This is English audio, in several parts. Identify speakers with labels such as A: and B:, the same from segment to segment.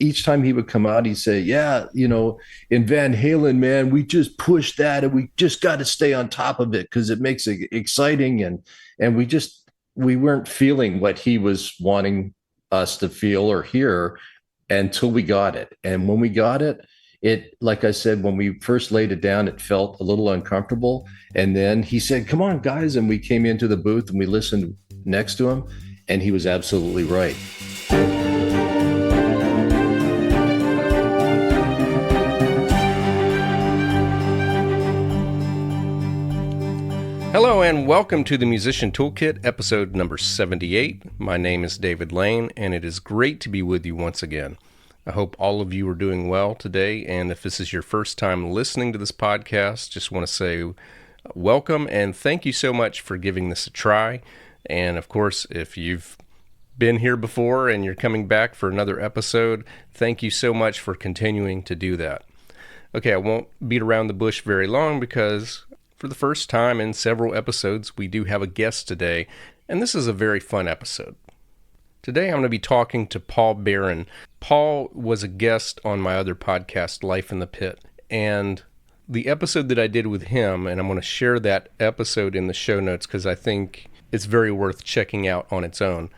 A: each time he would come out, he'd say, yeah, in Van Halen, man, we just push that and we just got to stay on top of it because it makes it exciting. And we weren't feeling what he was wanting us to feel or hear until we got it. And when we got it, like I said, when we first laid it down, it felt a little uncomfortable. And then he said, come on, guys. And we came into the booth and we listened next to him, and he was absolutely right.
B: Hello and welcome to the Musician Toolkit, episode number 78. My name is David Lane, and it is great to be with you once again. I hope all of you are doing well today, and if this is your first time listening to this podcast, just want to say welcome and thank you so much for giving this a try. And of course, if you've been here before and you're coming back for another episode, thank you so much for continuing to do that. Okay, I won't beat around the bush very long because for the first time in several episodes, we do have a guest today, and this is a very fun episode. Today, I'm going to be talking to Paul Barron. Paul was a guest on my other podcast, Life in the Pit, and the episode that I did with him, and I'm going to share that episode in the show notes because I think it's very worth checking out on its own.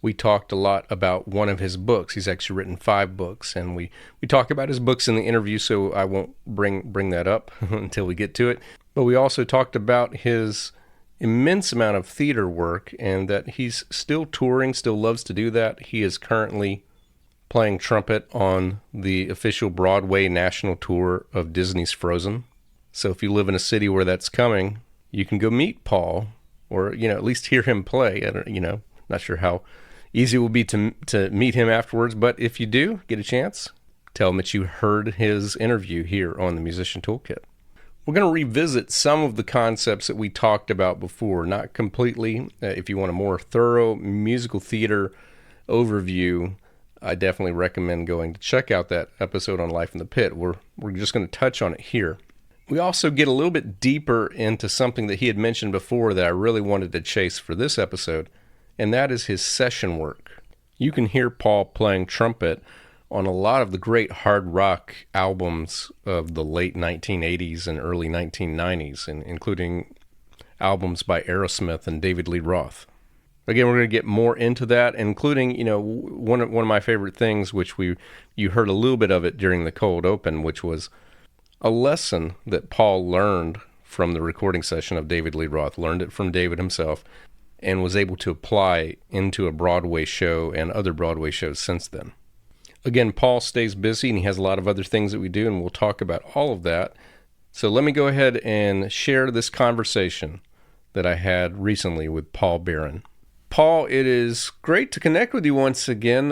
B: We talked a lot about one of his books. He's actually written 5 books, and we talk about his books in the interview, so I won't bring that up until we get to it. But we also talked about his immense amount of theater work and that he's still touring, still loves to do that. He is currently playing trumpet on the official Broadway national tour of Disney's Frozen. So if you live in a city where that's coming, you can go meet Paul or, at least hear him play. Not sure how easy it will be to meet him afterwards, but if you do get a chance, tell him that you heard his interview here on the Musician Toolkit. We're going to revisit some of the concepts that we talked about before, not completely. If you want a more thorough musical theater overview, I definitely recommend going to check out that episode on Life in the Pit. We're just going to touch on it here. We also get a little bit deeper into something that he had mentioned before that I really wanted to chase for this episode, and that is his session work. You can hear Paul playing trumpet on a lot of the great hard rock albums of the late 1980s and early 1990s, including albums by Aerosmith and David Lee Roth. Again, we're going to get more into that, including, one of my favorite things, which you heard a little bit of it during the cold open, which was a lesson that Paul learned from the recording session of David Lee Roth, learned it from David himself, and was able to apply into a Broadway show and other Broadway shows since then. Again, Paul stays busy and he has a lot of other things that we do, and we'll talk about all of that. So let me go ahead and share this conversation that I had recently with Paul Barron. Paul, it is great to connect with you once again.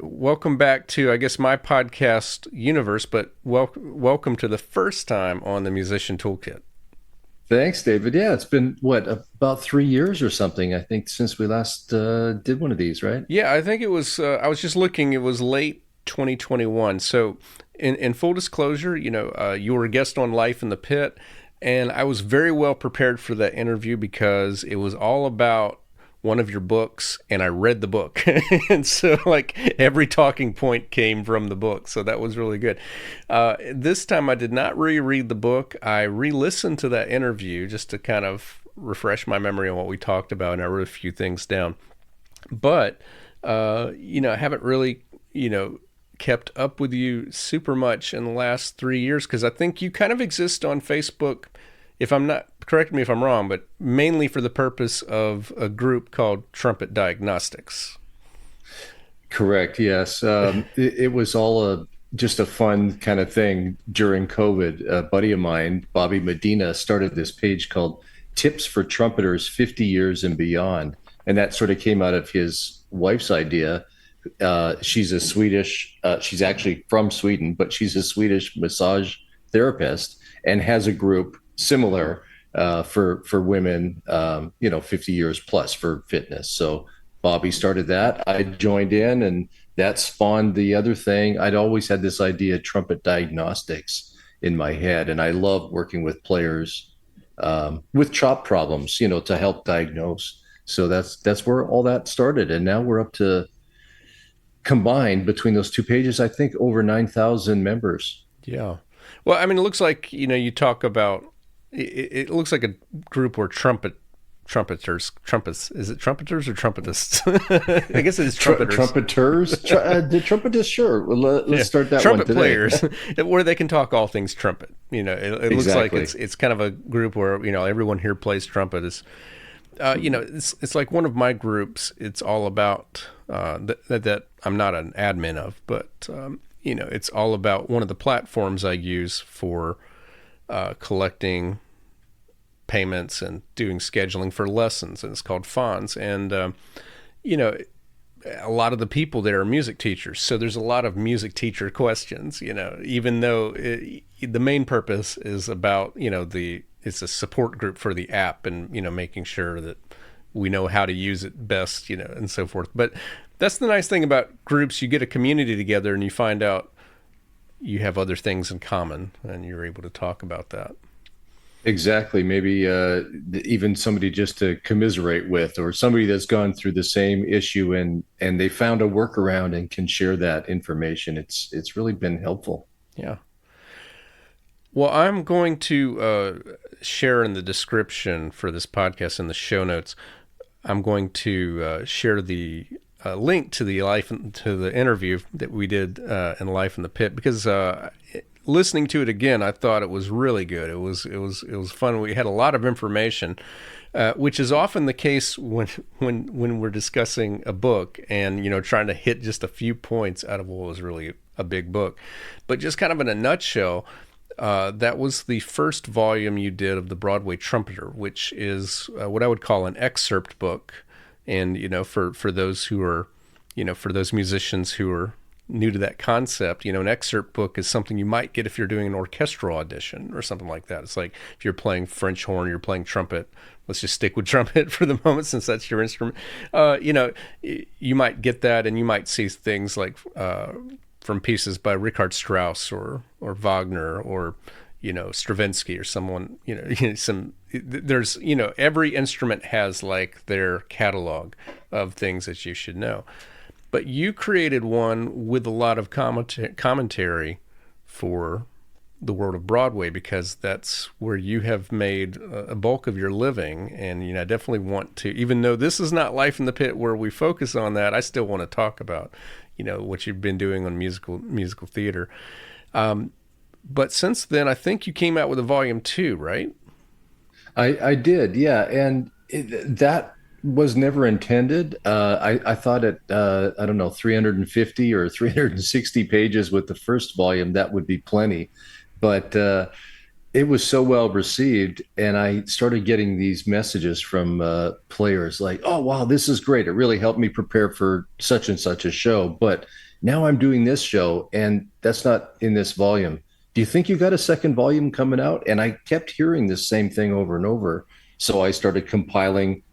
B: Welcome back to, I guess, my podcast universe, but welcome to the first time on the Musician Toolkit.
A: Thanks, David. Yeah, it's been, about 3 years or something, I think, since we last did one of these, right?
B: Yeah, I think it was, I was just looking, it was late 2021. So in full disclosure, you were a guest on Life in the Pit, and I was very well prepared for that interview because it was all about one of your books, and I read the book. And so every talking point came from the book. So that was really good. This time I did not reread the book. I re-listened to that interview just to kind of refresh my memory on what we talked about, and I wrote a few things down. But, I haven't really, kept up with you super much in the last 3 years because I think you kind of exist on Facebook, correct me if I'm wrong, but mainly for the purpose of a group called Trumpet Diagnostics.
A: Correct, yes. It was all just a fun kind of thing during COVID. A buddy of mine, Bobby Medina, started this page called Tips for Trumpeters 50 Years and Beyond. And that sort of came out of his wife's idea. She's she's actually from Sweden, but she's a Swedish massage therapist and has a group similar for women, 50 years plus for fitness. So Bobby started that. I joined in, and that spawned the other thing. I'd always had this idea, Trumpet Diagnostics, in my head, and I love working with players with chop problems, to help diagnose. So that's where all that started, and now we're up to combined between those two pages, I think over 9,000 members.
B: Yeah. Well, I mean, it looks like, you talk about it looks like a group where trumpets, is it trumpeters or trumpetists? I guess it is trumpeters.
A: Trumpeters, the trumpetist, sure. Well, let's
B: Yeah.
A: start that one
B: Trumpet
A: today.
B: players where they can talk all things trumpet. It looks like
A: Exactly.
B: it's kind of a group where, everyone here plays trumpet. Is it's like one of my groups. It's all about that I'm not an admin of, but it's all about one of the platforms I use for collecting payments and doing scheduling for lessons, and it's called Fonz. And you know, a lot of the people there are music teachers, so there's a lot of music teacher questions. Even though the main purpose is about it's a support group for the app, and making sure that we know how to use it best, and so forth. But that's the nice thing about groups. You get a community together and you find out you have other things in common, and you're able to talk about that.
A: Exactly. Maybe even somebody just to commiserate with, or somebody that's gone through the same issue and they found a workaround and can share that information. It's really been helpful.
B: Yeah. Well, I'm going to share in the description for this podcast in the show notes. I'm going to share the link to the interview that we did in Life in the Pit, because listening to it again, I thought it was really good. It was fun. We had a lot of information, which is often the case when we're discussing a book and trying to hit just a few points out of what was really a big book. But just kind of in a nutshell, that was the first volume you did of the Broadway Trumpeter, which is what I would call an excerpt book. And for those who are, for those musicians who are new to that concept, an excerpt book is something you might get if you're doing an orchestral audition or something like that. It's like if you're playing French horn, you're playing trumpet. Let's just stick with trumpet for the moment, since that's your instrument. You might get that, and you might see things like from pieces by Richard Strauss or Wagner or Stravinsky or someone. There's every instrument has like their catalog of things that you should know. But you created one with a lot of commentary for the world of Broadway, because that's where you have made a bulk of your living. And I definitely want to, even though this is not Life in the Pit where we focus on that, I still want to talk about what you've been doing on musical theater. But since then, I think you came out with a volume 2, right?
A: I did, yeah, and that was never intended. I thought at I don't know, 350 or 360 pages with the first volume, that would be plenty, but it was so well received, and I started getting these messages from players like, "Oh wow, this is great! It really helped me prepare for such and such a show, but now I'm doing this show, and that's not in this volume. Do you think you got a second volume coming out?" And I kept hearing this same thing over and over. So I started compiling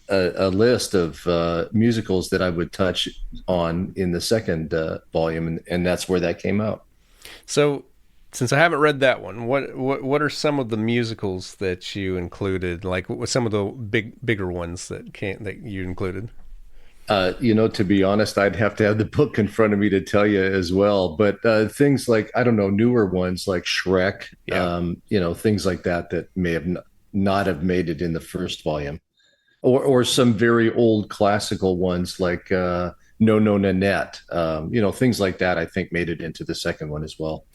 A: a list of musicals that I would touch on in the second volume, and that's where that came out.
B: So, since I haven't read that one, what are some of the musicals that you included? Like, what were some of the bigger ones that you included?
A: To be honest, I'd have to have the book in front of me to tell you as well. But things like, I don't know, newer ones like Shrek,
B: Yeah.
A: things like that that may have not have made it in the first volume, or some very old classical ones like No No Nanette, things like that. I think made it into the second one as well.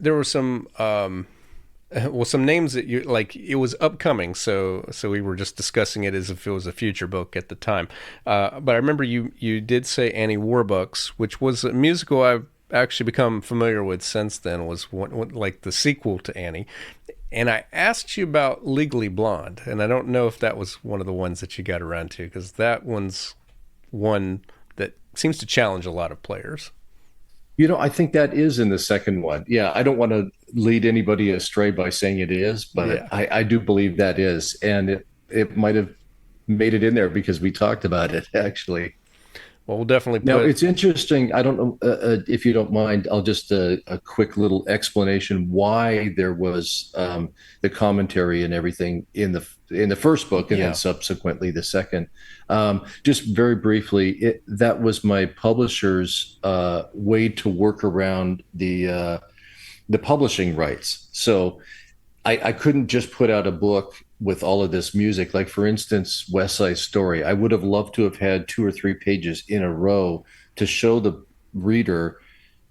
B: There were some some names that you like. It was upcoming, so we were just discussing it as if it was a future book at the time. But I remember you did say Annie Warbucks, which was a musical I've actually become familiar with since then. Was one like the sequel to Annie. And I asked you about Legally Blonde, and I don't know if that was one of the ones that you got around to, because that one's one that seems to challenge a lot of players.
A: I think that is in the second one. Yeah, I don't want to lead anybody astray by saying it is, but
B: Yeah.
A: I do believe that is. And it might have made it in there because we talked about it, actually.
B: Well, we'll definitely
A: Now,
B: put.
A: it's interesting. I don't know if you don't mind. I'll just a quick little explanation why there was the commentary and everything in the first book, and then
B: Yeah.
A: subsequently the second. Just very briefly, that was my publisher's way to work around the publishing rights. So I couldn't just put out a book with all of this music. Like, for instance, West Side Story. I would have loved to have had 2 or 3 pages in a row to show the reader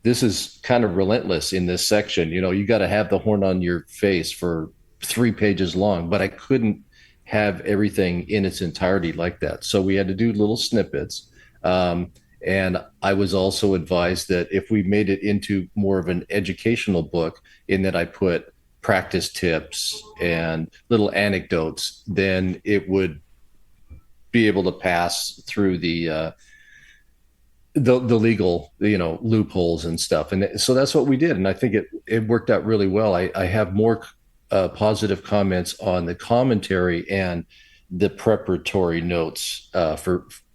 A: this is kind of relentless in this section. You got to have the horn on your face for 3 pages long, but I couldn't have everything in its entirety like that. So we had to do little snippets. And I was also advised that if we made it into more of an educational book, in that I put practice tips and little anecdotes, then it would be able to pass through the legal loopholes and stuff. And so that's what we did, and I think it worked out really well. I have more positive comments on the commentary and the preparatory notes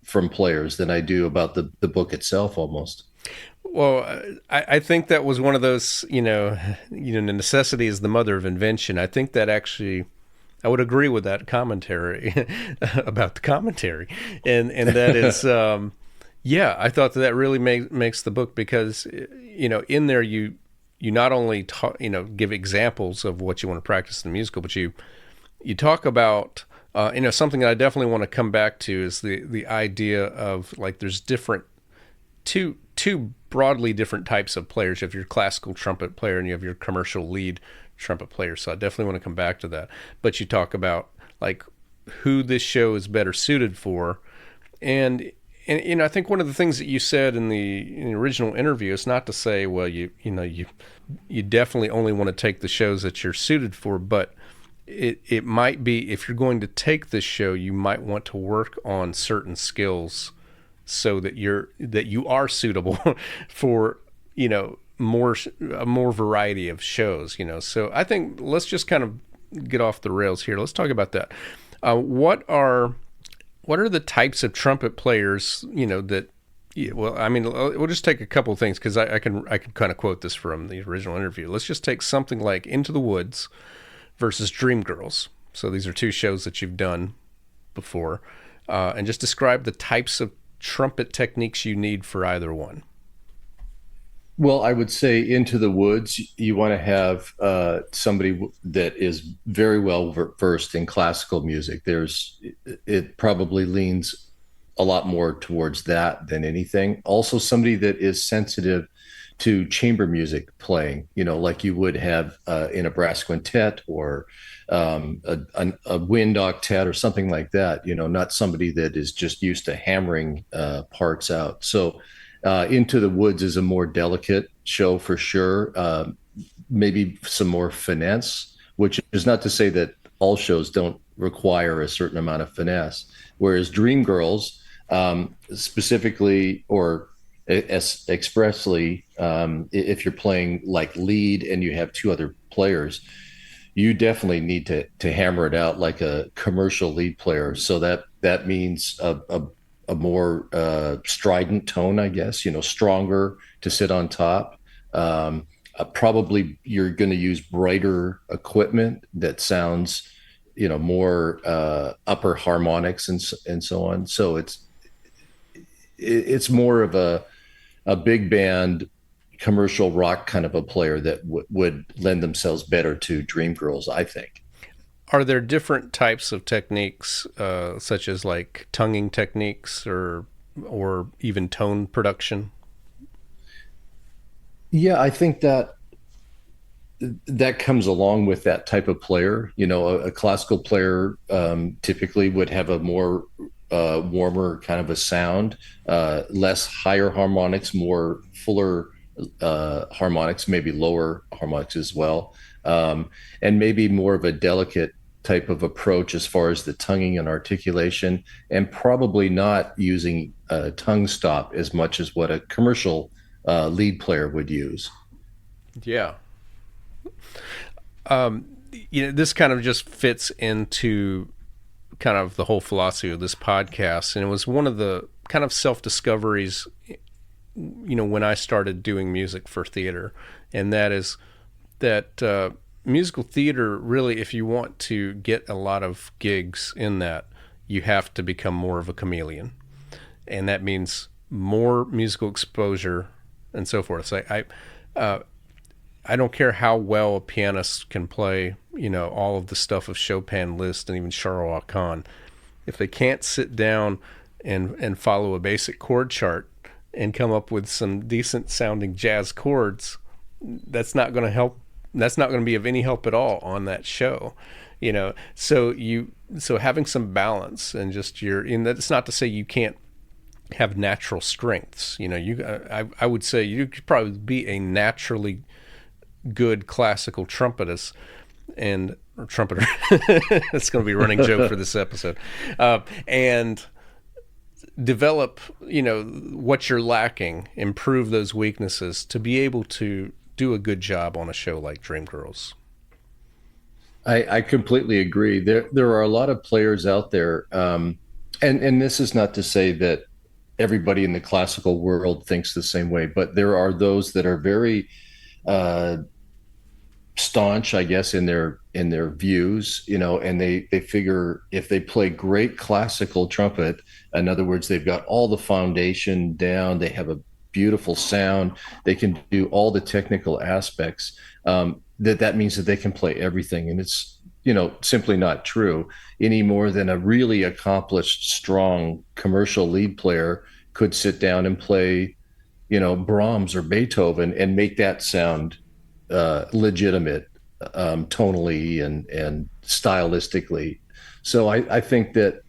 A: from players than I do about the book itself, almost.
B: Well, I think that was one of those, the necessity is the mother of invention. I think that actually, I would agree with that commentary about the commentary, and that is, yeah, I thought that really makes the book because, in there you not only give examples of what you want to practice in the musical, but you talk about. Something that I definitely want to come back to is the idea of, like, there's two broadly different types of players. You have your classical trumpet player and you have your commercial lead trumpet player. So I definitely want to come back to that. But you talk about, like, who this show is better suited for, and I think one of the things that you said in the original interview is not to say, well, you definitely only want to take the shows that you're suited for, but it might be, if you're going to take this show, you might want to work on certain skills so that you are suitable for more variety of shows. So I think let's just kind of get off the rails here. Let's talk about that. What are the types of trumpet players that, well, I mean, we'll just take a couple of things, because I can kind of quote this from the original interview. Let's just take something like Into the Woods versus Dreamgirls. So these are two shows that you've done before, and just describe the types of trumpet techniques you need for either one.
A: Well, I would say Into the Woods, you want to have somebody that is very well versed in classical music. It probably leans a lot more towards that than anything. Also, somebody that is sensitive to chamber music playing, like you would have in a brass quintet, or a wind octet or something like that. Not somebody that is just used to hammering parts out. So Into the Woods is a more delicate show for sure. Maybe some more finesse, which is not to say that all shows don't require a certain amount of finesse. Whereas Dreamgirls, specifically or expressly, if you're playing like lead and you have two other players, you definitely need to hammer it out like a commercial lead player. So that means a more strident tone, I guess, stronger to sit on top. Probably you're going to use brighter equipment that sounds, more upper harmonics and so on. So it's more of a big band commercial rock kind of a player that would lend themselves better to Dreamgirls, I think.
B: Are there different types of techniques, such as like tonguing techniques or even tone production?
A: Yeah, I think that comes along with that type of player. A classical player typically would have a more warmer kind of a sound, less higher harmonics, more fuller harmonics, maybe lower harmonics as well, and maybe more of a delicate type of approach as far as the tonguing and articulation, and probably not using a tongue stop as much as what a commercial lead player would use.
B: Yeah. This kind of just fits into kind of the whole philosophy of this podcast, and it was one of kind of self-discoveries, when I started doing music for theater. And that is that musical theater, really, if you want to get a lot of gigs in that, you have to become more of a chameleon. And that means more musical exposure and so forth. So I don't care how well a pianist can play, all of the stuff of Chopin, Liszt, and even Charles Aznavour. If they can't sit down and follow a basic chord chart and come up with some decent sounding jazz chords, that's not going to help. That's not going to be of any help at all on that show, So having some balance and and that's not to say you can't have natural strengths. I would say you could probably be a naturally good classical trumpetist and or trumpeter. That's going to be a running joke for this episode, and develop what you're lacking, improve those weaknesses to be able to do a good job on a show like Dreamgirls.
A: I completely agree. There are a lot of players out there, and this is not to say that everybody in the classical world thinks the same way, but there are those that are very uh, staunch, I guess, in their views, and they figure if they play great classical trumpet, in other words, they've got all the foundation down, they have a beautiful sound, they can do all the technical aspects. That means that they can play everything, and it's simply not true any more than a really accomplished, strong commercial lead player could sit down and play Brahms or Beethoven and make that sound legitimate, tonally and stylistically. So I think that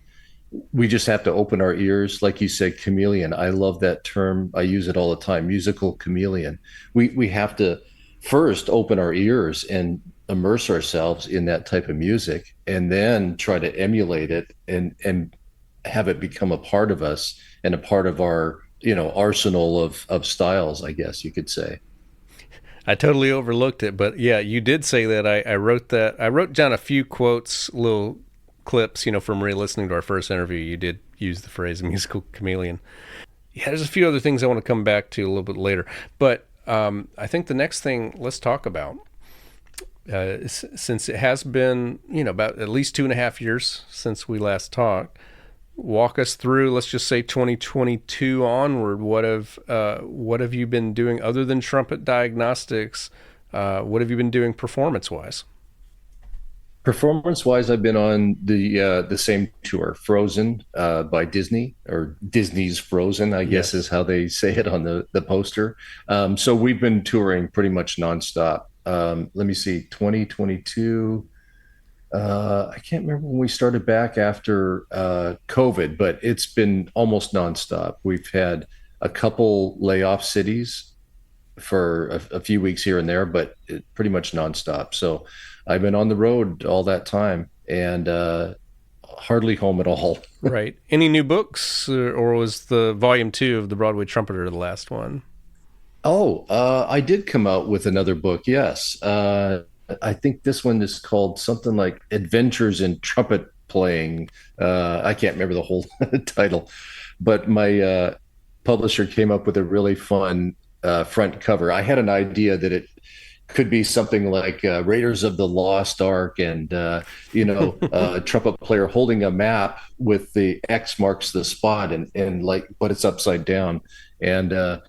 A: we just have to open our ears, like you said, chameleon. I love that term. I use it all the time. Musical chameleon. We have to first open our ears and immerse ourselves in that type of music, and then try to emulate it and have it become a part of us and a part of our arsenal of styles, I guess you could say.
B: I totally overlooked it, but yeah, you did say that. I wrote that. I wrote down a few quotes, little clips, from re-listening to our first interview. You did use the phrase musical chameleon. Yeah, there's a few other things I want to come back to a little bit later, but I think the next thing let's talk about, since it has been, about at least 2.5 years since we last talked. Walk us through, let's just say 2022 onward. What have you been doing other than Trumpet Diagnostics? What have you been doing performance wise?
A: Performance wise, I've been on the same tour, Frozen, by Disney, or Disney's Frozen, I guess
B: Yes.
A: is how they say it on the poster. So we've been touring pretty much nonstop. Let me see, 2022. I can't remember when we started back after COVID, but it's been almost nonstop. We've had a couple layoff cities for a few weeks here and there, but pretty much nonstop. So I've been on the road all that time, and hardly home at all.
B: Right. Any new books, or was the volume 2 of the Broadway Trumpeter the last one?
A: Oh, I did come out with another book. Yes. I think this one is called something like Adventures in Trumpet Playing. I can't remember the whole title, but my publisher came up with a really fun front cover. I had an idea that it could be something like Raiders of the Lost Ark, and a trumpet player holding a map with the X marks the spot, and like, but it's upside down, and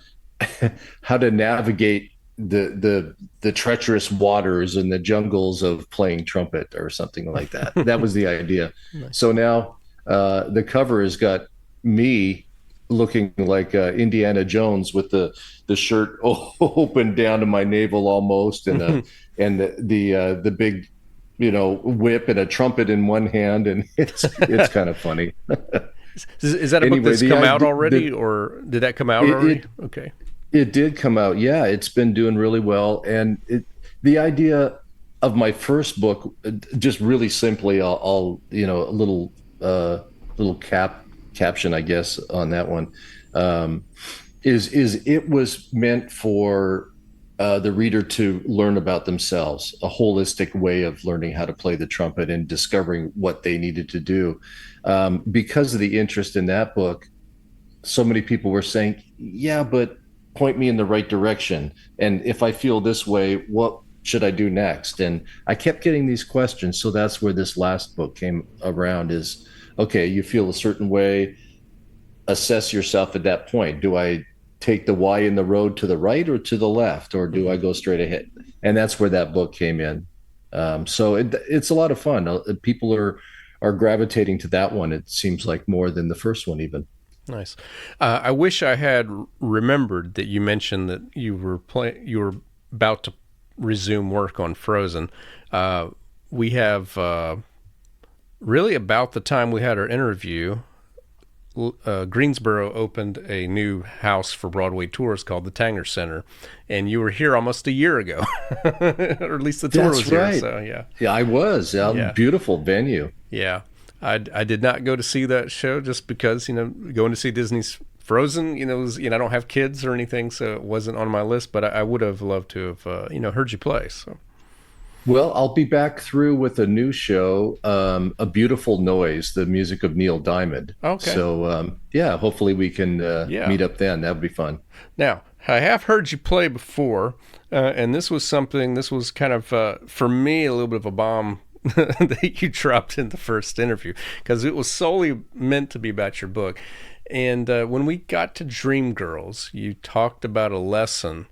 A: how to navigate the treacherous waters and the jungles of playing trumpet or something like that. That was the idea.
B: Nice.
A: So now the cover has got me looking like Indiana Jones with the shirt open down to my navel almost, and the big whip and a trumpet in one hand, and it's kind of funny.
B: Is that a book
A: Anyway,
B: that's
A: the
B: come out
A: idea
B: already, or did that come out
A: it,
B: already?
A: it
B: Okay.
A: it did come out. Yeah, it's been doing really well, and the idea of my first book, just really simply, I'll a little caption, I guess, on that one, um, is it was meant for the reader to learn about themselves, a holistic way of learning how to play the trumpet and discovering what they needed to do. Because of the interest in that book, so many people were saying, yeah, but point me in the right direction. And if I feel this way, what should I do next? And I kept getting these questions. So that's where this last book came around is, okay, you feel a certain way, assess yourself at that point. Do I take the Y in the road to the right or to the left, or do I
B: Mm-hmm.
A: go straight ahead? And that's where that book came in. It's a lot of fun. People are gravitating to that one. It seems like more than the first one, even.
B: Nice. I wish I had remembered that you mentioned that you were about to resume work on Frozen. We have really about the time we had our interview. Greensboro opened a new house for Broadway tours called the Tanger Center, and you were here almost a year ago, or at least the tour was
A: That's
B: here.
A: right.
B: So yeah,
A: Yeah, I was.
B: yeah,
A: Beautiful venue.
B: yeah. I did not go to see that show just because going to see Disney's Frozen, I don't have kids or anything, so it wasn't on my list. But I would have loved to have heard you play. So
A: Well, I'll be back through with a new show, A Beautiful Noise, the music of Neil Diamond.
B: okay,
A: Yeah, hopefully we can
B: yeah.
A: meet up then. That would be fun.
B: Now, I have heard you play before, and this was kind of, for me, a little bit of a bomb that you dropped in the first interview because it was solely meant to be about your book. And when we got to Dreamgirls, you talked about a lesson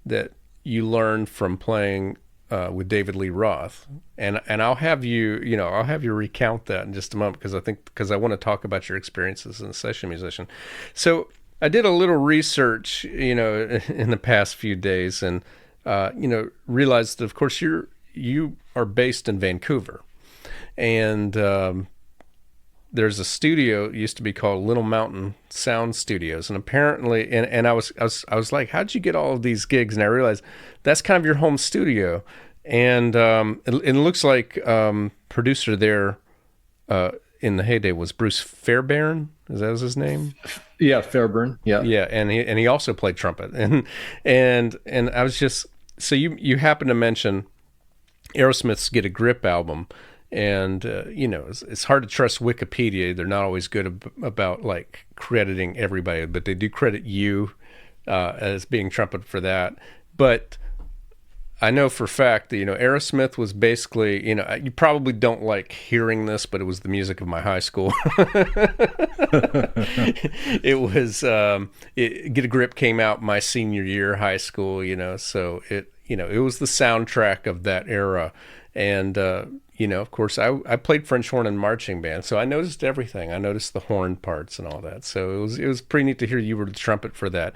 B: that you learned from playing with David Lee Roth, and I'll have you recount that in just a moment because I want to talk about your experiences as a session musician. So I did a little research, in the past few days, and realized that of course you are based in Vancouver, and there's a studio it used to be called Little Mountain Sound Studios, and apparently, and I was like, how'd you get all of these gigs? And I realized that's kind of your home studio, and it looks like producer there in the heyday was Bruce Fairbairn. Is that was his name?
A: Yeah, Fairburn. Yeah.
B: Yeah, and he also played trumpet, and I was just so you happen to mention Aerosmith's Get a Grip album, and it's hard to trust Wikipedia. They're not always good about like crediting everybody, but they do credit you as being trumpet for that. But I know for a fact that Aerosmith was basically you probably don't like hearing this, but it was the music of my high school. It was Get a Grip came out my senior year high school, so it was the soundtrack of that era, and of course I played French horn and marching band, so I noticed everything. I noticed the horn parts and all that, so it was pretty neat to hear you were the trumpet for that.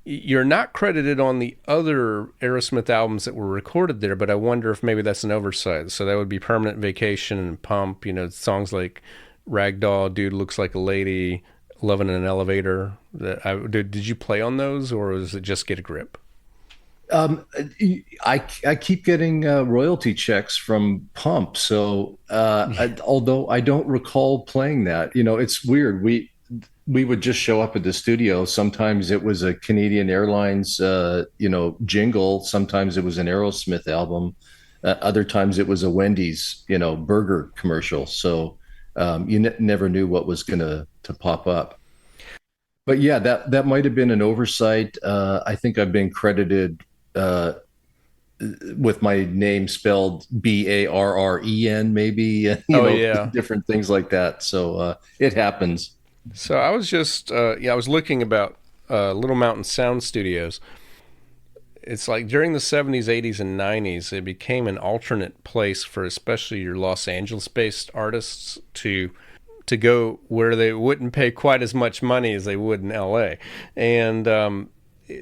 B: You're not credited on the other Aerosmith albums that were recorded there, but I wonder if maybe that's an oversight. So that would be Permanent Vacation and Pump, songs like Ragdoll, Dude Looks Like a Lady, Lovin' in an Elevator. Did you play on those, or was it just Get a Grip?
A: Um, I keep getting royalty checks from Pump. Although I don't recall playing that, it's weird. We would just show up at the studio. Sometimes it was a Canadian Airlines, jingle. Sometimes it was an Aerosmith album. Other times it was a Wendy's, burger commercial. So you never knew what was going to pop up. But yeah, that might have been an oversight. I think I've been credited uh, with my name spelled Barren, maybe,
B: Oh yeah.
A: different things like that. It happens.
B: So I was just I was looking about Little Mountain Sound Studios. It's like during the 70s, 80s, and 90s, it became an alternate place for especially your Los Angeles-based artists to go where they wouldn't pay quite as much money as they would in LA. And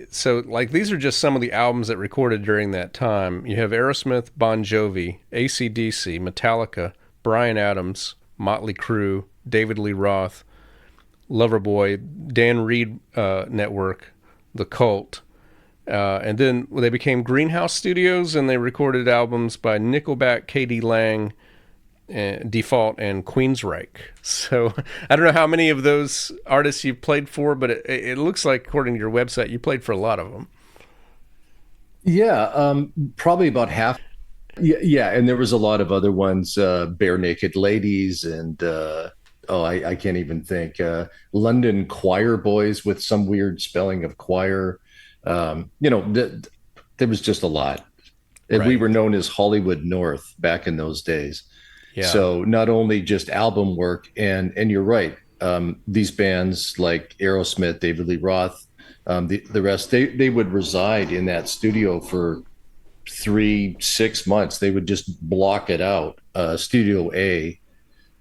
B: so, like, these are just some of the albums that recorded during that time. You have Aerosmith, Bon Jovi, AC/DC, Metallica, Bryan Adams, Motley Crue, David Lee Roth, Loverboy, Dan Reed Network, The Cult. And then they became Greenhouse Studios, and they recorded albums by Nickelback, K.D. Lang, Default, and Queensryche. So I don't know how many of those artists you played for, but it looks like, according to your website, you played for a lot of them.
A: Yeah, probably about half. Yeah, and there was a lot of other ones, Bare Naked Ladies and Oh, I can't even think. London choir boys with some weird spelling of choir. There was just a lot. And we
B: Right.
A: were known as Hollywood North back in those days.
B: Yeah.
A: So not only just album work, and you're right. These bands like Aerosmith, David Lee Roth, the rest, they would reside in that studio for 3 6 months. They would just block it out, Studio A,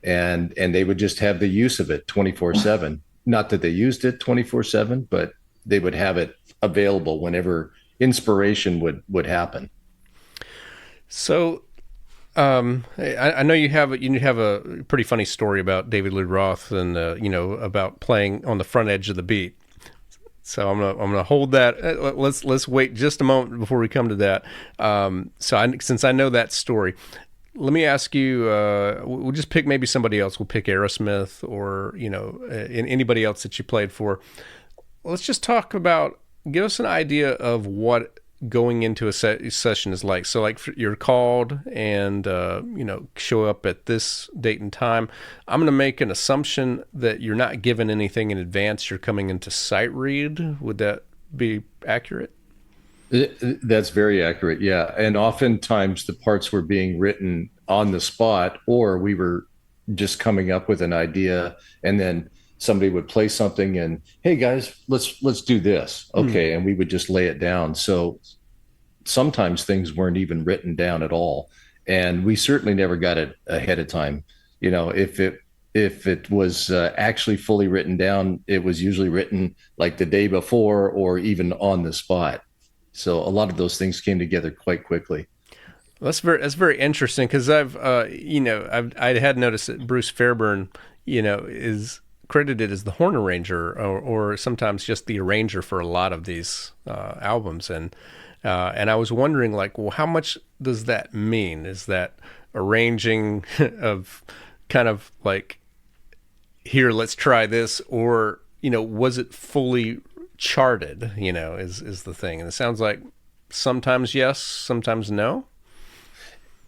A: and they would just have the use of it 24/7. Not that they used it 24/7, but they would have it available whenever inspiration would happen.
B: So I know you have a pretty funny story about David Lee Roth and about playing on the front edge of the beat. So I'm gonna hold that. Let's wait just a moment before we come to that. Since I know that story, let me ask you. We'll just pick maybe somebody else. We'll pick Aerosmith or anybody else that you played for. Let's just talk about. Give us an idea of what going into a session is like. So, like, you're called and show up at this date and time. I'm going to make an assumption that you're not given anything in advance. You're coming into sight read. Would that be accurate?
A: That's very accurate. Yeah. And oftentimes the parts were being written on the spot, or we were just coming up with an idea, and then somebody would play something and, hey guys, let's do this.
B: Hmm.
A: Okay. And we would just lay it down. So sometimes things weren't even written down at all. And we certainly never got it ahead of time. If it was actually fully written down, it was usually written like the day before or even on the spot. So a lot of those things came together quite quickly.
B: That's very interesting because I had noticed that Bruce Fairburn is credited as the horn arranger or sometimes just the arranger for a lot of these albums and I was wondering, like, well, how much does that mean? Is that arranging of kind of like, here, let's try this, or was it fully charted? Is the thing, and it sounds like sometimes yes, sometimes no.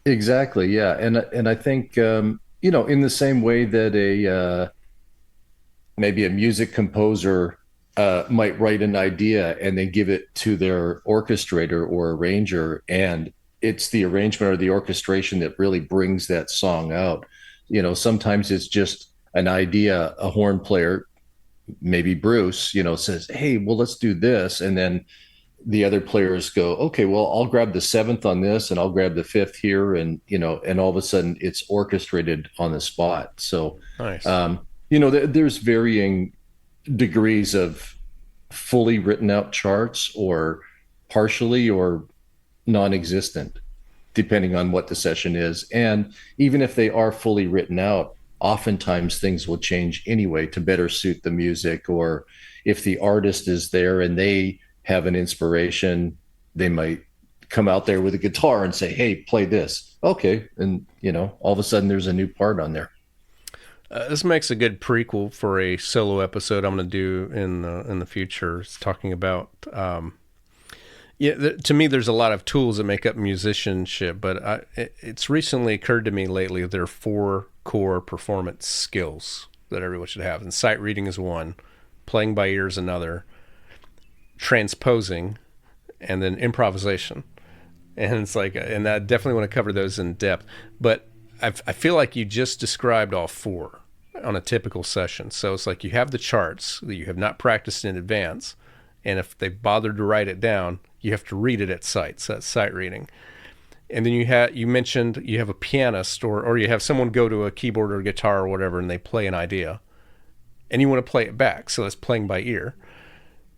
A: Exactly. Yeah. And I think, in the same way that maybe a music composer might write an idea and then give it to their orchestrator or arranger, and it's the arrangement or the orchestration that really brings that song out. Sometimes it's just an idea. A horn player, maybe Bruce, says, "Hey, well, let's do this," and then the other players go, "Okay, well, I'll grab the seventh on this, and I'll grab the fifth here," and all of a sudden it's orchestrated on the spot. So,
B: Nice.
A: there's varying degrees of fully written out charts or partially or non-existent, depending on what the session is. And even if they are fully written out, oftentimes things will change anyway to better suit the music. Or if the artist is there and they have an inspiration, they might come out there with a guitar and say, "Hey, play this." Okay. And, all of a sudden there's a new part on there.
B: This makes a good prequel for a solo episode I'm going to do in the future. It's talking about to me, there's a lot of tools that make up musicianship, but it's recently occurred to me lately that there are four core performance skills that everyone should have, and sight reading is one, playing by ear is another, transposing, and then improvisation. And it's like, and I definitely want to cover those in depth. But I feel like you just described all four on a typical session. So it's like you have the charts that you have not practiced in advance, and if they bothered to write it down, you have to read it at sight. So that's sight reading. And then you mentioned you have a pianist or you have someone go to a keyboard or guitar or whatever, and they play an idea, and you want to play it back. So that's playing by ear.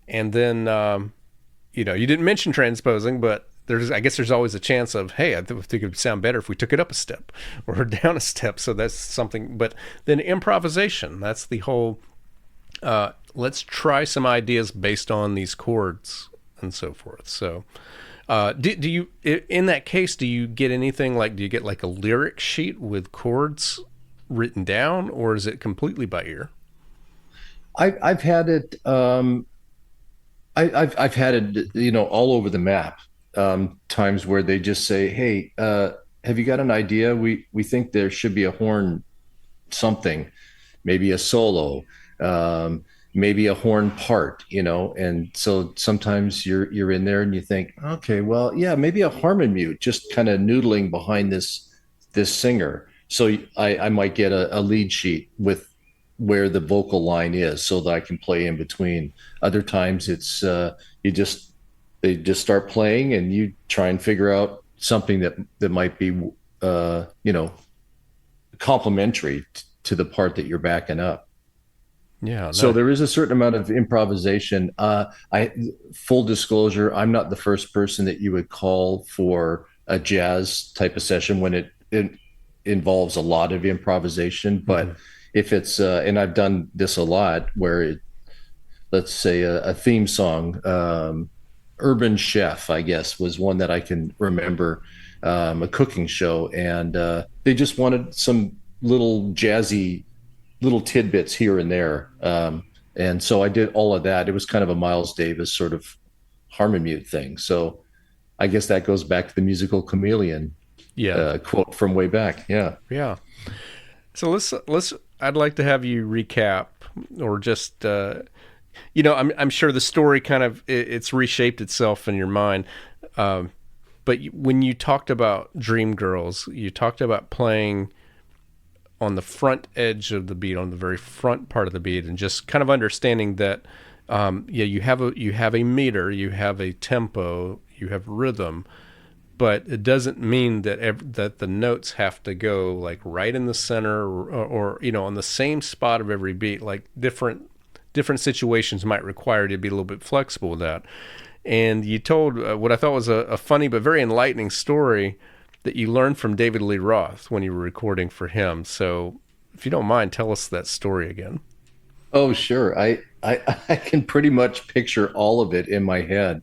B: And then you didn't mention transposing, but I guess there's always a chance of, hey, I think it would sound better if we took it up a step or down a step. So that's something. But then improvisation, that's the whole, let's try some ideas based on these chords and so forth. So do you, in that case, do you get anything like, do you get like a lyric sheet with chords written down, or is it completely by ear?
A: I've had it. I've had it, all over the map. Times where they just say, "Hey, have you got an idea? We think there should be a horn something," maybe a solo, maybe a horn part, and so sometimes you're in there and you think, okay, well, yeah, maybe a harmon mute, just kind of noodling behind this singer. So I might get a lead sheet with where the vocal line is so that I can play in between. Other times it's you just they just start playing and you try and figure out something that might be complementary to the part that you're backing up.
B: Yeah,
A: So
B: no.
A: there is a certain amount of improvisation. I Full disclosure, I'm not the first person that you would call for a jazz type of session when it involves a lot of improvisation.
B: Hmm.
A: But if it's and I've done this a lot, where let's say a theme song, Urban Chef, I guess, was one that I can remember, a cooking show, and they just wanted some little jazzy little tidbits here and there. And so I did all of that. It was kind of a Miles Davis sort of harmon mute thing. So I guess that goes back to the musical chameleon
B: Yeah.
A: quote from way back. Yeah.
B: Yeah. So let's. I'd like to have you recap, or just I'm sure the story kind of it's reshaped itself in your mind. But when you talked about Dream Girls, you talked about playing on the front edge of the beat, on the very front part of the beat, and just kind of understanding that, yeah, you have a meter, you have a tempo, you have rhythm, but it doesn't mean that that the notes have to go like right in the center, or on the same spot of every beat. Like different situations might require you to be a little bit flexible with that. And you told what I thought was a funny but very enlightening story that you learned from David Lee Roth when you were recording for him. So, if you don't mind, tell us that story again.
A: Oh, sure. I can pretty much picture all of it in my head.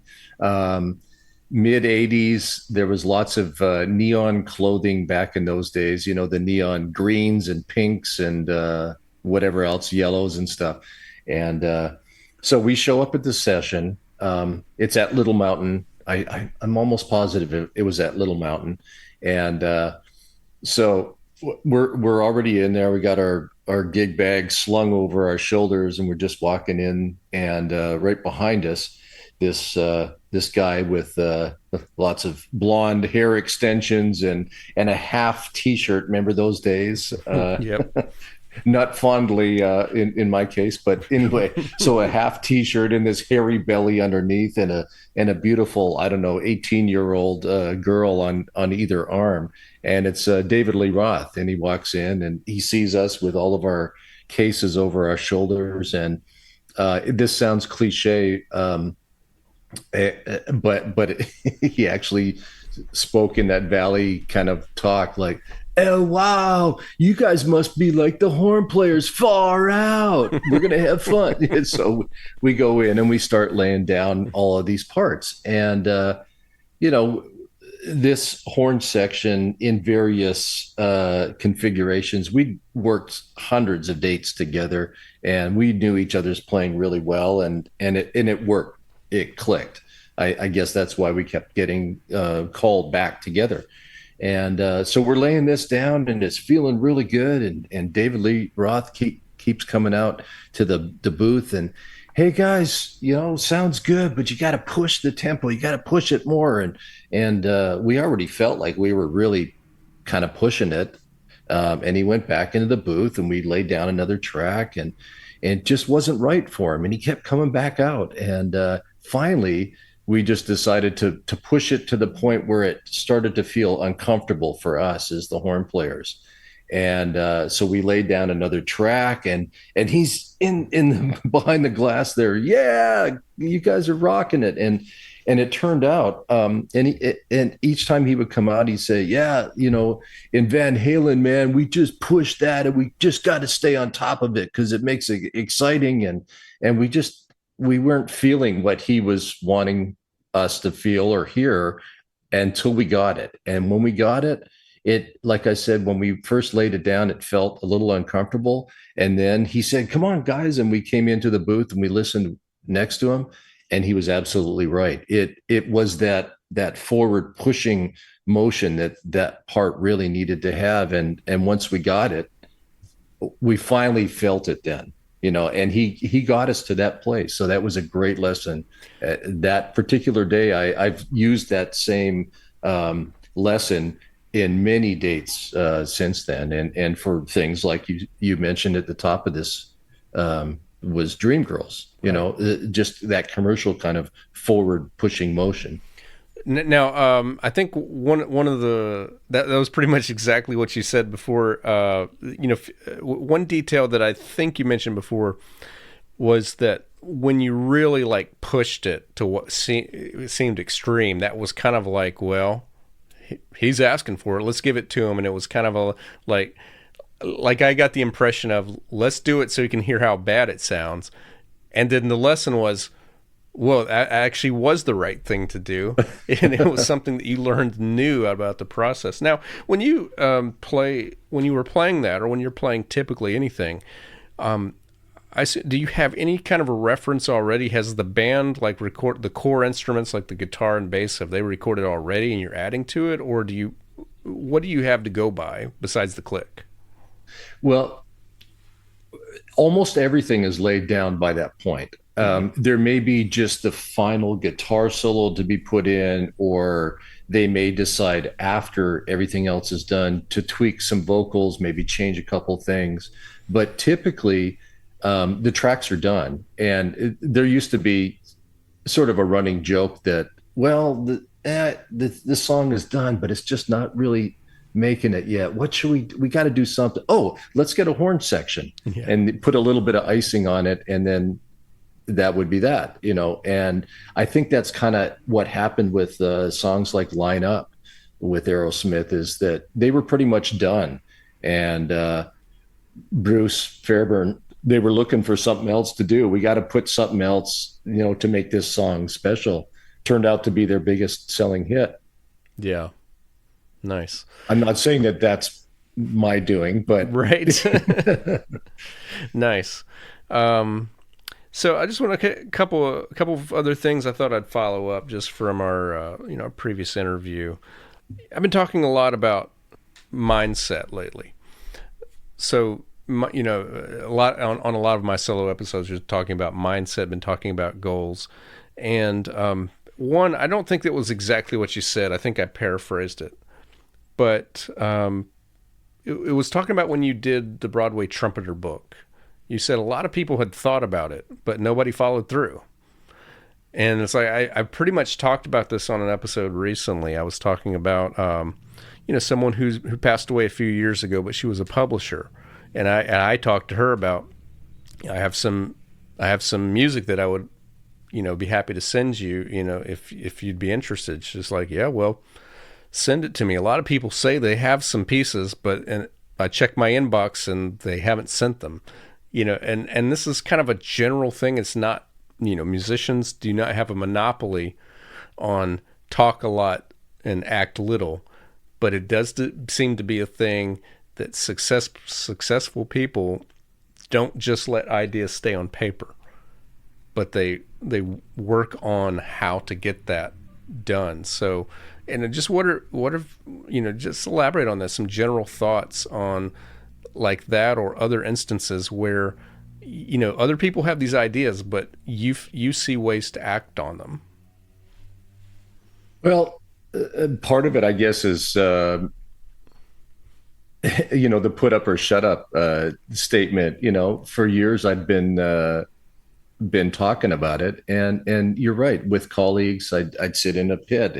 A: Mid 80s, there was lots of neon clothing back in those days, the neon greens and pinks and whatever else, yellows and stuff. And so we show up at the session. It's at Little Mountain. I'm almost positive it was at Little Mountain. And so we're already in there. We got our gig bag slung over our shoulders, and we're just walking in. And right behind us, this guy with lots of blonde hair extensions and a half T-shirt. Remember those days?
B: Yep.
A: Not fondly in my case, but anyway. So a half T-shirt and this hairy belly underneath, and a beautiful, I don't know, 18-year-old girl on either arm, and it's David Lee Roth, and he walks in and he sees us with all of our cases over our shoulders, and this sounds cliche, but he actually spoke in that valley kind of talk, like, oh wow, you guys must be like the horn players, far out, we're gonna have fun. And so we go in and we start laying down all of these parts, and you know this horn section in various configurations, we worked hundreds of dates together, and we knew each other's playing really well, and it worked, it clicked. I guess that's why we kept getting called back together. And so we're laying this down, and it's feeling really good. And David Lee Roth keeps coming out to the booth, and hey guys, sounds good, but you got to push the tempo. You got to push it more. And we already felt like we were really kind of pushing it. And he went back into the booth, and we laid down another track, and it just wasn't right for him. And he kept coming back out, and finally we just decided to push it to the point where it started to feel uncomfortable for us as the horn players. And so we laid down another track, and he's in behind the glass there. Yeah, you guys are rocking it. And it turned out, and each time he would come out, he'd say, yeah, in Van Halen, man, we just pushed that, and we just got to stay on top of it because it makes it exciting. And we weren't feeling what he was wanting us to feel or hear until we got it. And when we got it, like I said, when we first laid it down, it felt a little uncomfortable. And then he said, come on, guys. And we came into the booth and we listened next to him, and he was absolutely right. It was that forward pushing motion that part really needed to have. And once we got it, we finally felt it then, and he got us to that place. So that was a great lesson. That particular day, I've used that same lesson in many dates since then, and for things like you mentioned at the top of this, was Dreamgirls.
B: Right.
A: Just that commercial kind of forward pushing motion.
B: Now, I think one of that was pretty much exactly what you said before. One detail that I think you mentioned before was that when you really like pushed it to what seemed extreme, that was kind of like, well, he's asking for it. Let's give it to him, and it was kind of a like I got the impression of let's do it so you can hear how bad it sounds, and then the lesson was, well, that actually was the right thing to do, and it was something that you learned new about the process. Now, when you when you were playing that, or when you're playing typically anything, do you have any kind of a reference already? Has the band like record the core instruments, like the guitar and bass, have they recorded already, and you're adding to it, or what do you have to go by besides the click?
A: Well, almost everything is laid down by that point.
B: Mm-hmm.
A: There may be just the final guitar solo to be put in, or they may decide after everything else is done to tweak some vocals, maybe change a couple things. But typically, the tracks are done. And there used to be sort of a running joke that, well, the song is done, but it's just not really making it yet. What should we got to do something. Oh, let's get a horn section
B: Yeah.
A: and put a little bit of icing on it, and then that would be that. And I think that's kind of what happened with songs like Line Up with Aerosmith, is that they were pretty much done. And Bruce Fairburn, they were looking for something else to do. We got to put something else, to make this song special. Turned out to be their biggest selling hit.
B: Yeah. Nice.
A: I'm not saying that that's my doing, but
B: Right. Nice. So I just want to a couple of other things I thought I'd follow up just from our previous interview. I've been talking a lot about mindset lately. So a lot on a lot of my solo episodes, just talking about mindset, been talking about goals, and one, I don't think that was exactly what you said. I think I paraphrased it, but it was talking about when you did the Broadway Trumpeter book. You said a lot of people had thought about it, but nobody followed through. And it's like I pretty much talked about this on an episode recently. I was talking about someone who passed away a few years ago, but she was a publisher, and I talked to her about I have some music that I would be happy to send you, if you'd be interested. She's like, yeah, well, send it to me. A lot of people say they have some pieces, and I check my inbox and they haven't sent them. And this is kind of a general thing. It's not, musicians do not have a monopoly on talk a lot and act little, but it does seem to be a thing that successful people don't just let ideas stay on paper, but they work on how to get that done. So, and just what if just elaborate on that, some general thoughts on like that, or other instances where other people have these ideas, but you see ways to act on them.
A: Well, part of it, I guess, is the put up or shut up statement. For years I've been talking about it, and you're right. With colleagues, I'd sit in a pit,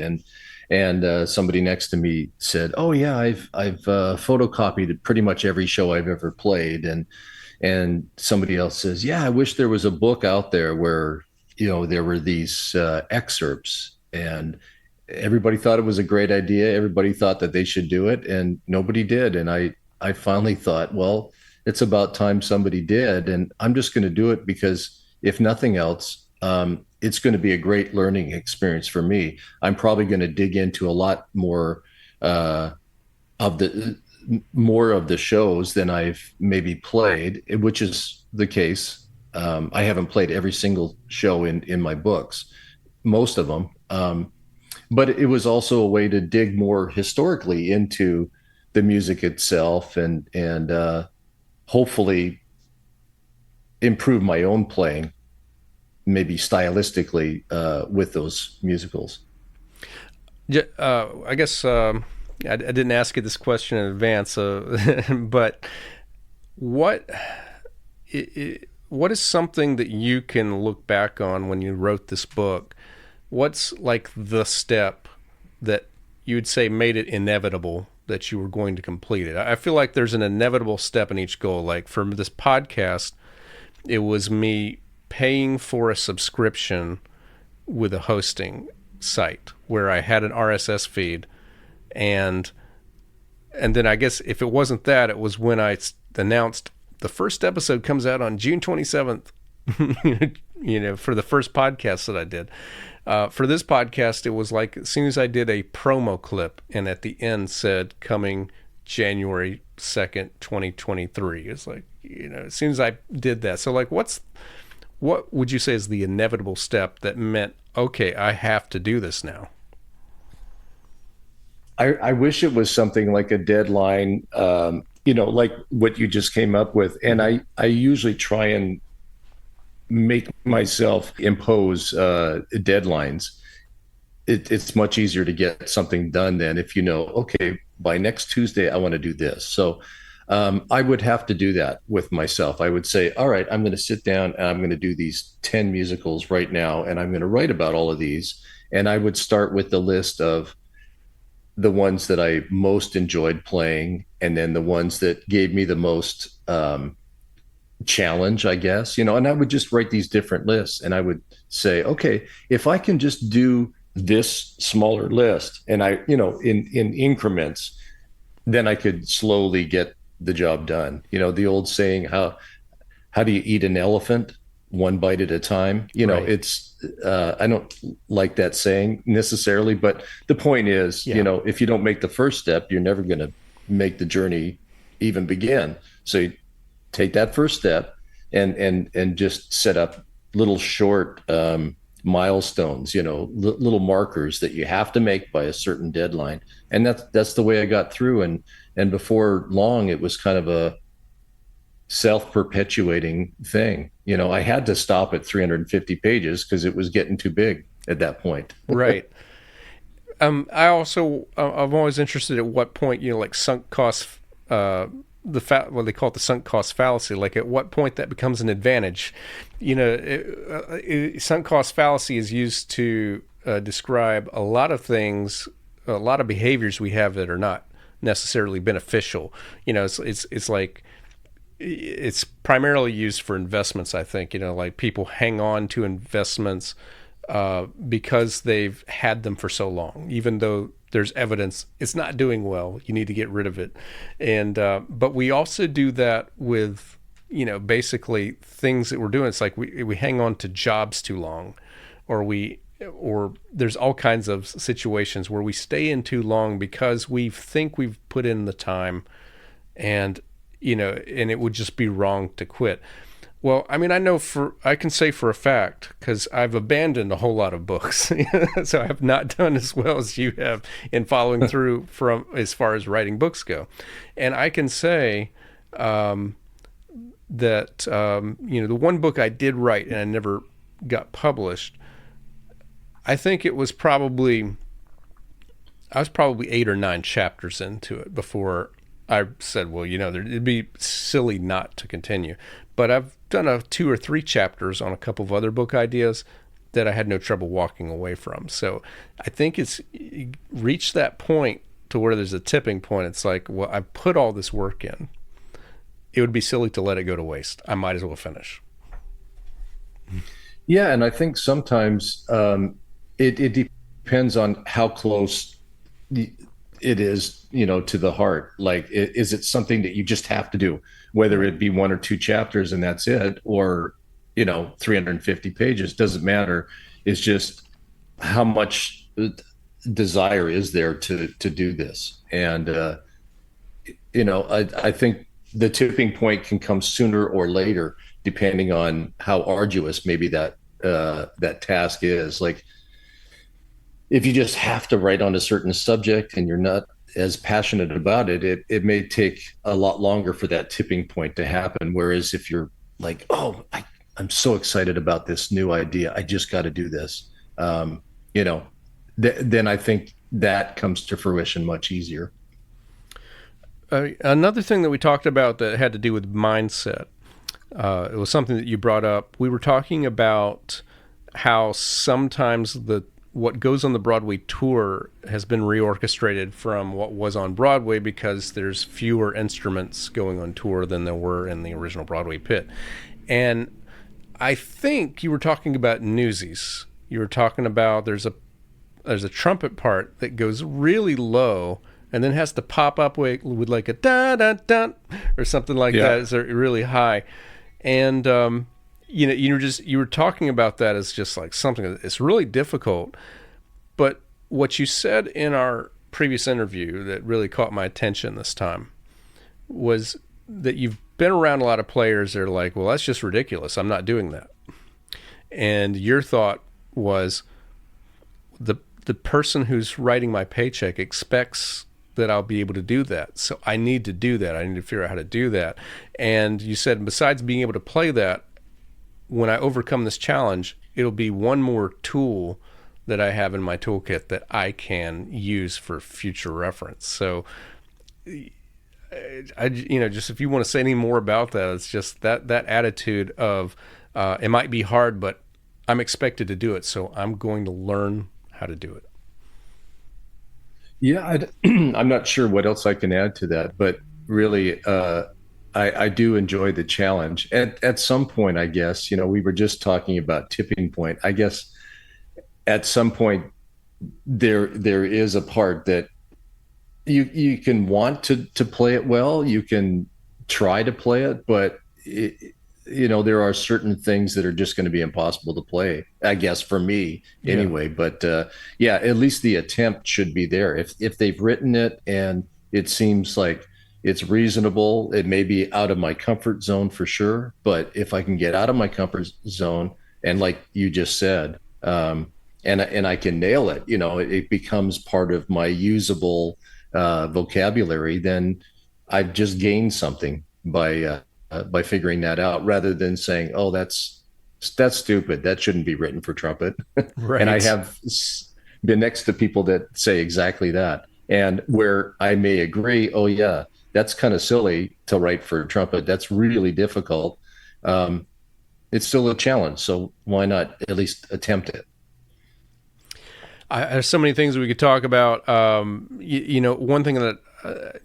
A: and somebody next to me said, "Oh yeah, I've photocopied pretty much every show I've ever played," and somebody else says, "Yeah, I wish there was a book out there where there were these excerpts." And everybody thought it was a great idea. Everybody thought that they should do it, and nobody did. And I finally thought, well, it's about time somebody did, and I'm just going to do it because if nothing else, it's going to be a great learning experience for me. I'm probably going to dig into a lot more of the shows than I've maybe played, which is the case. I haven't played every single show in my books, most of them. But it was also a way to dig more historically into the music itself, and hopefully improve my own playing, maybe stylistically, with those musicals.
B: Yeah, I guess I didn't ask you this question in advance, but what what is something that you can look back on when you wrote this book? What's like the step that you'd say made it inevitable that you were going to complete it? I feel like there's an inevitable step in each goal. Like for this podcast, it was me paying for a subscription with a hosting site where I had an RSS feed, and then I guess if it wasn't that, it was when I announced the first episode comes out on June 27th. For the first podcast that I did. For this podcast, it was like as soon as I did a promo clip, and at the end said coming January 2nd, 2023. It's like, as soon as I did that. So like, what would you say is the inevitable step that meant, okay, I have to do this now?
A: I wish it was something like a deadline, like what you just came up with. And I usually try and make myself impose deadlines. It's much easier to get something done than if okay, by next Tuesday, I want to do this. So I would have to do that with myself. I would say, all right, I'm going to sit down and I'm going to do these 10 musicals right now, and I'm going to write about all of these. And I would start with the list of the ones that I most enjoyed playing, and then the ones that gave me the most challenge, I guess, and I would just write these different lists, and I would say, okay, if I can just do this smaller list, and in increments, then I could slowly get the job done. The old saying, how do you eat an elephant? One bite at a time.
B: Right.
A: It's I don't like that saying necessarily, but the point is,
B: Yeah.
A: if you don't make the first step, you're never going to make the journey even begin. So you take that first step and just set up little short milestones, little markers that you have to make by a certain deadline. And that's the way I got through. And before long, it was kind of a self-perpetuating thing. I had to stop at 350 pages because it was getting too big at that point.
B: Right. I'm always interested at what point, like sunk cost, what they call it, the sunk cost fallacy. Like at what point that becomes an advantage. Sunk cost fallacy is used to describe a lot of things, a lot of behaviors we have that are not necessarily beneficial. It's like, it's primarily used for investments, I think. Like people hang on to investments because they've had them for so long, even though there's evidence it's not doing well. You need to get rid of it. And but we also do that with basically things that we're doing. It's like we hang on to jobs too long, or there's all kinds of situations where we stay in too long because we think we've put in the time, and and it would just be wrong to quit. Well, I mean, I can say for a fact, because I've abandoned a whole lot of books. So I have not done as well as you have in following through from as far as writing books go. And I can say that, the one book I did write and I never got published, I think I was probably 8 or 9 chapters into it before I said, well, it'd be silly not to continue. But I've done 2 or 3 chapters on a couple of other book ideas that I had no trouble walking away from. So I think it's reached that point to where there's a tipping point. It's like, well, I put all this work in. It would be silly to let it go to waste. I might as well finish.
A: Yeah, and I think sometimes it depends on how close it is, to the heart. Like, is it something that you just have to do, whether it be 1 or 2 chapters and that's it, or 350 pages? Doesn't matter. It's just how much desire is there to do this. And I think the tipping point can come sooner or later, depending on how arduous maybe that task is. Like, if you just have to write on a certain subject and you're not as passionate about it, it may take a lot longer for that tipping point to happen. Whereas if you're like, oh, I'm so excited about this new idea, I just got to do this. You know, then I think that comes to fruition much easier.
B: Another thing that we talked about that had to do with mindset, it was something that you brought up. We were talking about how sometimes what goes on the Broadway tour has been reorchestrated from what was on Broadway because there's fewer instruments going on tour than there were in the original Broadway pit. And I think you were talking about Newsies. You were talking about there's a trumpet part that goes really low and then has to pop up with like a da da da or something like that. It's really high. And you were talking about that as just like something that's really difficult. But what you said in our previous interview that really caught my attention this time was that you've been around a lot of players that are like, well, that's just ridiculous. I'm not doing that. And your thought was the person who's writing my paycheck expects that I'll be able to do that. So I need to do that. I need to figure out how to do that. And you said, besides being able to play that, when I overcome this challenge, it'll be one more tool that I have in my toolkit that I can use for future reference. So just if you want to say any more about that, it's just that attitude of it might be hard, but I'm expected to do it. So I'm going to learn how to do it.
A: Yeah, I'm not sure what else I can add to that, but really, I do enjoy the challenge. At some point, I guess, we were just talking about tipping point. I guess at some point there is a part that you can want to play it well, you can try to play it, but there are certain things that are just going to be impossible to play, I guess, for me anyway. But at least the attempt should be there. If they've written it and it seems like it's reasonable, it may be out of my comfort zone for sure. But if I can get out of my comfort zone and, like you just said, and I can nail it, it becomes part of my usable vocabulary, then I've just gained something by figuring that out, rather than saying, "Oh, that's stupid. That shouldn't be written for trumpet."
B: Right.
A: And I have been next to people that say exactly that, and where I may agree, "Oh, yeah, that's kind of silly to write for trumpet. That's really difficult." It's still a challenge, so why not at least attempt it?
B: There's so many things we could talk about. One thing that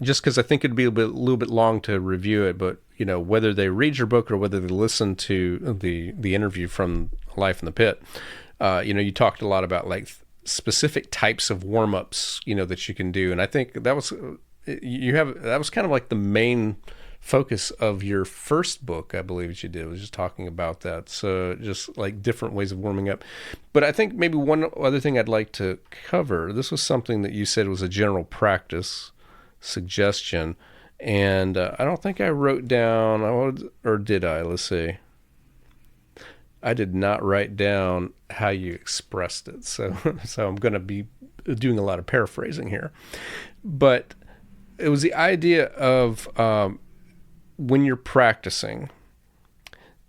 B: just because I think it'd be a little bit long to review it, but whether they read your book or whether they listen to the interview from Life in the Pit, you talked a lot about like specific types of warm ups, that you can do, and I think that was that was kind of like the main focus of your first book, I believe that you did, was just talking about that. So just like different ways of warming up. But I think maybe one other thing I'd like to cover, this was something that you said was a general practice suggestion. And I don't think I wrote down, or did I? Let's see. I did not write down how you expressed it. So I'm going to be doing a lot of paraphrasing here. But it was the idea of when you're practicing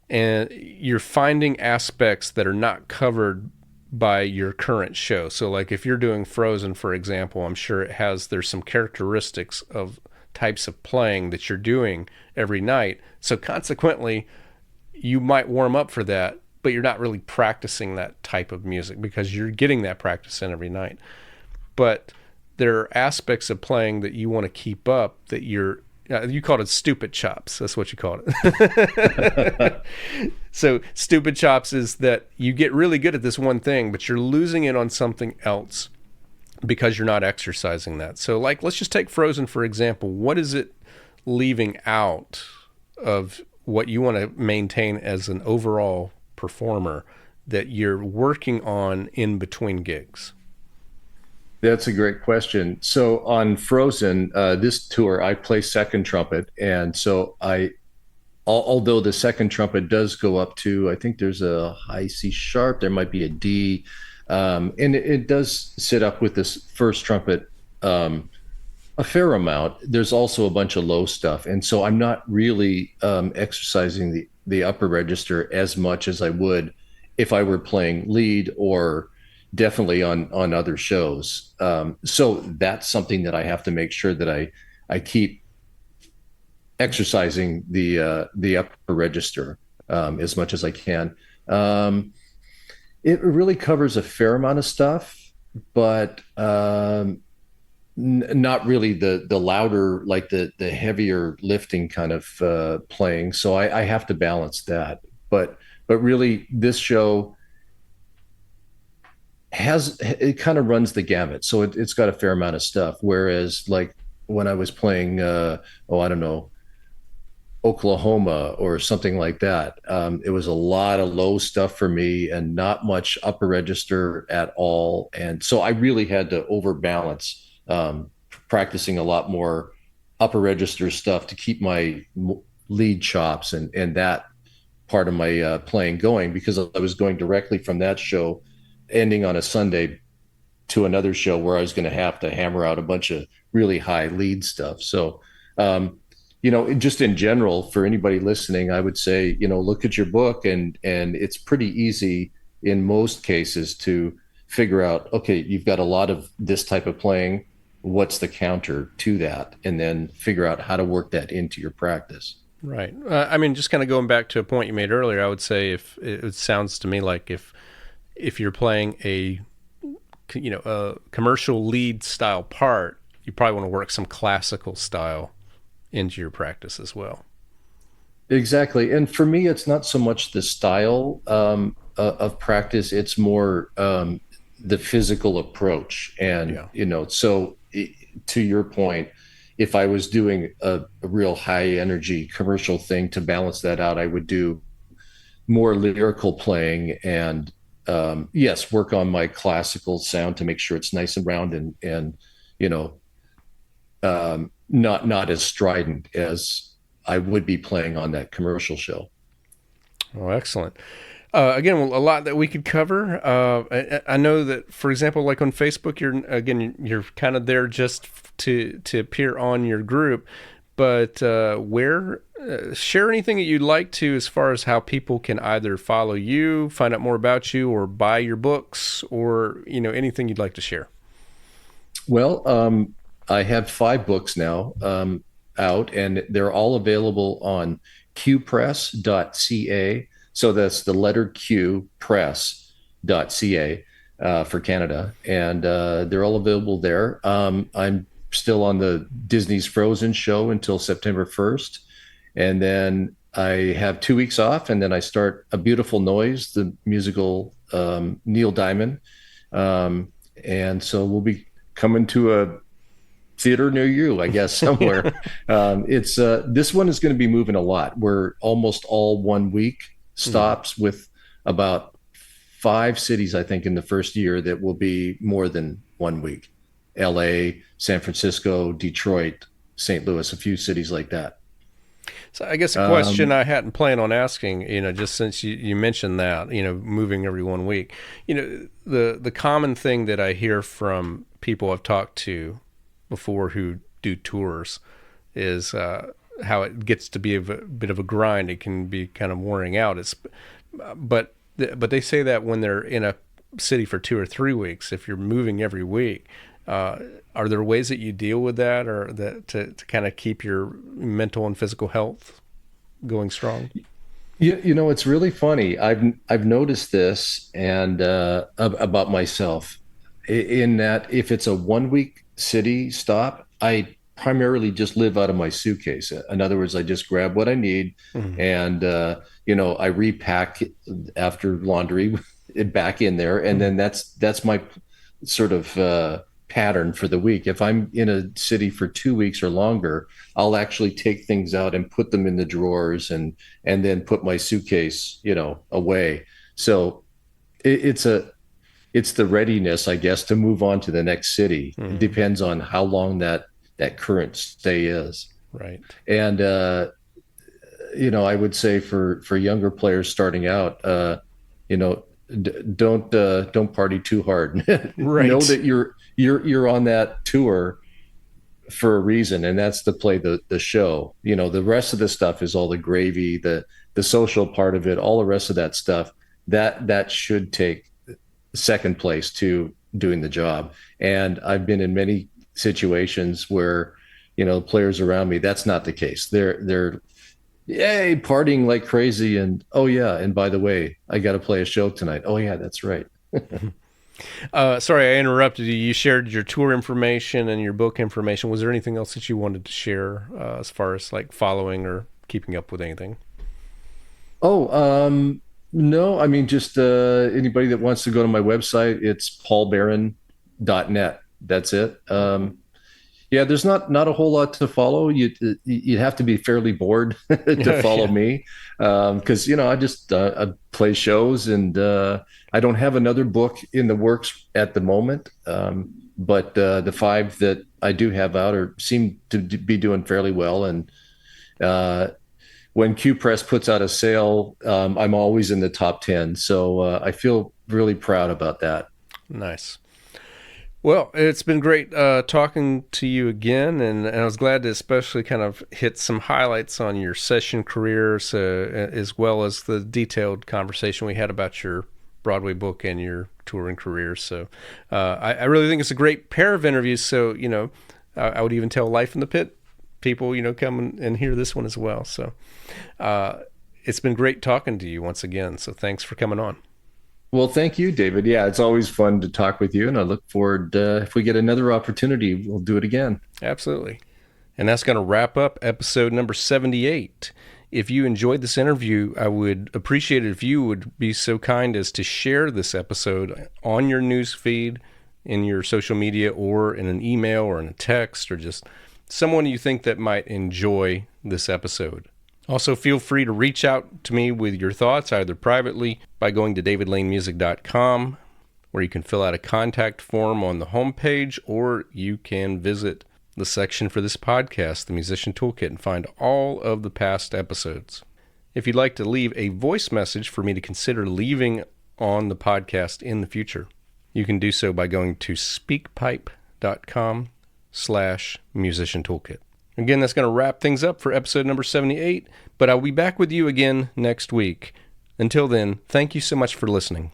B: and you're finding aspects that are not covered by your current show. So like if you're doing Frozen, for example, I'm sure there's some characteristics of types of playing that you're doing every night. So consequently, you might warm up for that, but you're not really practicing that type of music because you're getting that practice in every night. But there are aspects of playing that you want to keep up that you called it stupid chops. That's what you called it. So stupid chops is that you get really good at this one thing, but you're losing it on something else because you're not exercising that. So like, let's just take Frozen, for example. What is it leaving out of what you want to maintain as an overall performer that you're working on in between gigs?
A: That's a great question. So on Frozen, this tour, I play second trumpet. And so although the second trumpet does go up to, I think there's a high C sharp, there might be a D, and it does sit up with this first trumpet A fair amount. There's also a bunch of low stuff, and so I'm not really exercising the upper register as much as I would if I were playing lead or definitely on other shows. So that's something that I have to make sure that I keep exercising the upper register as much as I can. Um, it really covers a fair amount of stuff, but not really the louder, like the heavier lifting kind of playing. So I have to balance that. But really, this show has it kind of runs the gamut. So it's got a fair amount of stuff. Whereas like when I was playing, oh, I don't know, Oklahoma or something like that. It was a lot of low stuff for me and not much upper register at all. And so I really had to overbalance, practicing a lot more upper register stuff to keep my lead chops and that part of my playing going, because I was going directly from that show, ending on a Sunday, to another show where I was going to hammer out a bunch of really high lead stuff. So, just in general, for anybody listening, I would say, look at your book, and it's pretty easy in most cases to figure out, okay, you've got a lot of this type of playing. What's the counter to that? And then figure out how to work that into your practice.
B: Right. I mean, just kind of going back to a point you made earlier, I would say if it sounds to me like if you're playing a commercial lead style part, you probably want to work some classical style into your practice as well.
A: Exactly. And for me, it's not so much the style of practice, it's more the physical approach. And,
B: Yeah.
A: to your point, if I was doing a real high energy commercial thing to balance that out, I would do more lyrical playing and, yes, work on my classical sound to make sure it's nice and round and you know, not as strident as I would be playing on that commercial show.
B: Oh, excellent. Again, well, a lot that we could cover. I know that, for example, like on Facebook, you're kind of there just to appear on your group, but where share anything that you'd like to as far as how people can either follow you, find out more about you, or buy your books, or anything you'd like to share.
A: Well, I have 5 books now out, and they're all available on qpress.ca. So that's the letter Q press.ca for Canada. And they're all available there. I'm still on the Disney's Frozen show until September 1st. And then I have 2 weeks off, and then I start A Beautiful Noise, the musical, Neil Diamond. And so we'll be coming to a theater near you, I guess, somewhere. It's This one is going to be moving a lot. We're almost all 1 week stops with about 5 cities, I think, in the first year that will be more than 1 week. LA, San Francisco, Detroit, St. Louis, a few cities like that.
B: So I guess a question I hadn't planned on asking, just since you mentioned that, moving every 1 week, the common thing that I hear from people I've talked to before who do tours is how it gets to be a bit of a grind. It can be kind of wearing out. But they say that when they're in a city for 2 or 3 weeks, if you're moving every week, are there ways that you deal with that, or that to kind of keep your mental and physical health going strong?
A: It's really funny. I've noticed this and about myself, in that if it's a 1 week city stop, I primarily just live out of my suitcase. In other words, I just grab what I need, and I repack after laundry back in there, and then that's my sort of pattern for the week. If I'm in a city for 2 weeks or longer, I'll actually take things out and put them in the drawers, and then put my suitcase, away. So it's the readiness, I guess, to move on to the next city. It depends on how long that current stay is.
B: Right.
A: And I would say for younger players starting out, don't party too hard.
B: Right.
A: Know that you're on that tour for a reason, and that's to play the show. The rest of the stuff is all the gravy, the social part of it, all the rest of that stuff that should take second place to doing the job. And I've been in many situations where players around me, that's not the case. They're yay partying like crazy, and oh yeah, and by the way, I got to play a show tonight. Oh yeah, that's right.
B: Sorry, I interrupted you. You shared your tour information and your book information. Was there anything else that you wanted to share as far as like following or keeping up with anything?
A: Oh, no, I mean, just anybody that wants to go to my website, it's paulbarron.net. That's it. Yeah, there's not a whole lot to follow. You'd have to be fairly bored to follow
B: Yeah.
A: me, because I play shows, and I don't have another book in the works at the moment. But the five that I do have out seem to be doing fairly well. And uh, when Q Press puts out a sale, I'm always in the top 10. So I feel really proud about that.
B: Nice. Well, it's been great talking to you again, and I was glad to especially kind of hit some highlights on your session careers, as well as the detailed conversation we had about your Broadway book and your touring career. So I really think it's a great pair of interviews. So, I would even tell Life in the Pit people, come and hear this one as well. So it's been great talking to you once again. So thanks for coming on.
A: Well, thank you, David. Yeah, it's always fun to talk with you, and I look forward, if we get another opportunity, we'll do it again.
B: Absolutely. And that's going to wrap up episode number 78. If you enjoyed this interview, I would appreciate it if you would be so kind as to share this episode on your news feed, in your social media, or in an email or in a text, or just someone you think that might enjoy this episode. Also, feel free to reach out to me with your thoughts, either privately by going to davidlanemusic.com, where you can fill out a contact form on the homepage, or you can visit the section for this podcast, the Musician Toolkit, and find all of the past episodes. If you'd like to leave a voice message for me to consider leaving on the podcast in the future, you can do so by going to speakpipe.com/musician toolkit. Again, that's going to wrap things up for episode number 78, but I'll be back with you again next week. Until then, thank you so much for listening.